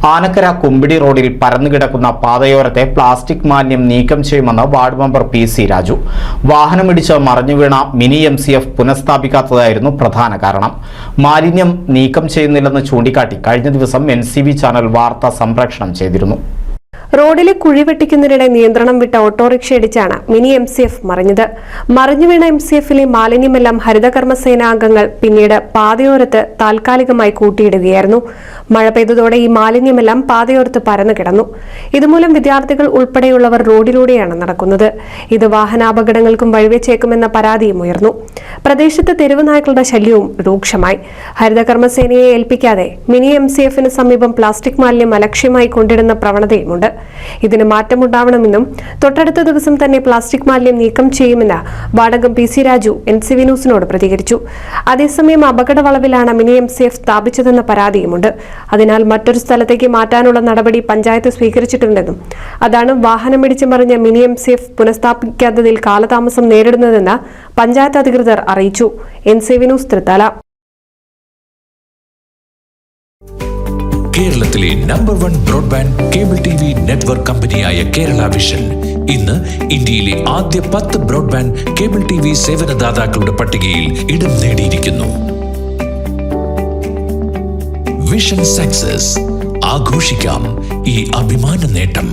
ആനക്കര കുമ്പിടി റോഡിൽ പരന്നുകിടക്കുന്ന പാതയോരത്തെ പ്ലാസ്റ്റിക് മാലിന്യം നീക്കം ചെയ്യുമെന്ന് വാർഡ് മെമ്പർ പി.സി. രാജു. വാഹനമിടിച്ച് മറിഞ്ഞുവീണ മിനി MCF പുനഃസ്ഥാപിക്കാത്തതായിരുന്നു പ്രധാന കാരണം. മാലിന്യം നീക്കം ചെയ്യുന്നില്ലെന്ന് ചൂണ്ടിക്കാട്ടി കഴിഞ്ഞ ദിവസം NCV ചാനൽ വാർത്ത സംപ്രേഷണം ചെയ്തിരുന്നു. റോഡിലെ കുഴി വെട്ടിക്കുന്നതിനിടെ നിയന്ത്രണം വിട്ട ഓട്ടോറിക്ഷ ഇടിച്ചാണ് മിനി MCF മറിഞ്ഞത്. മറിഞ്ഞുവീണ MCFിലെ മാലിന്യമെല്ലാം ഹരിതകർമ്മസേന അംഗങ്ങൾ പിന്നീട് പാതയോരത്ത് താൽക്കാലികമായി കൂട്ടിയിടുകയായിരുന്നു. മഴ പെയ്തതോടെ ഈ മാലിന്യമെല്ലാം പാതയോരത്ത് പരന്നു കിടന്നു. ഇതുമൂലം വിദ്യാർത്ഥികൾ ഉൾപ്പെടെയുള്ളവർ റോഡിലൂടെയാണ് നടക്കുന്നത്. ഇത് വാഹനാപകടങ്ങൾക്കും വഴിവെച്ചേക്കുമെന്ന പരാതിയും ഉയർന്നു. പ്രദേശത്ത് തെരുവ് നായ്ക്കളുടെ ശല്യവും രൂക്ഷമായി. ഹരിതകർമ്മസേനയെ ഏൽപ്പിക്കാതെ മിനി MCFിന് സമീപം പ്ലാസ്റ്റിക് മാലിന്യം അലക്ഷ്യമായി കൊണ്ടിടുന്ന പ്രവണതയുമുണ്ട്. ഇതിന് മാറ്റമുണ്ടാവണമെന്നും തൊട്ടടുത്ത ദിവസം തന്നെ പ്ലാസ്റ്റിക് മാലിന്യം നീക്കം ചെയ്യുമെന്ന് വാർഡംഗം പി.സി. രാജു NCV ന്യൂസിനോട് പ്രതികരിച്ചു. അതേസമയം അപകട വളവിലാണ് മിനി MCF സ്ഥാപിച്ചതെന്ന പരാതിയുമുണ്ട്. അതിനാൽ മറ്റൊരു സ്ഥലത്തേക്ക് മാറ്റാനുള്ള നടപടി പഞ്ചായത്ത് സ്വീകരിച്ചിട്ടുണ്ടെന്നും അതാണ് വാഹനമിടിച്ച് മറിഞ്ഞ മിനി MCF പുനഃസ്ഥാപിക്കാത്തതിൽ കാലതാമസം നേരിടുന്നതെന്ന് പഞ്ചായത്ത് അധികൃതർ അറിയിച്ചു. NCV news Thrithala. കേരളത്തിലെ number 1 broadband cable TV network കമ്പനിയായ കേരള വിഷൻ ഇന്ന് ഇന്ത്യയിലെ ആദ്യ 10 ബ്രോഡ്ബാൻഡ് കേബിൾ TV സേവനദാതാക്കളുടെ പട്ടികയിൽ ഇടം നേടിയിരിക്കുന്നു. വിഷൻ സക്സസ് ആഘോഷിക്കാം ഈ അഭിമാന നേട്ടം.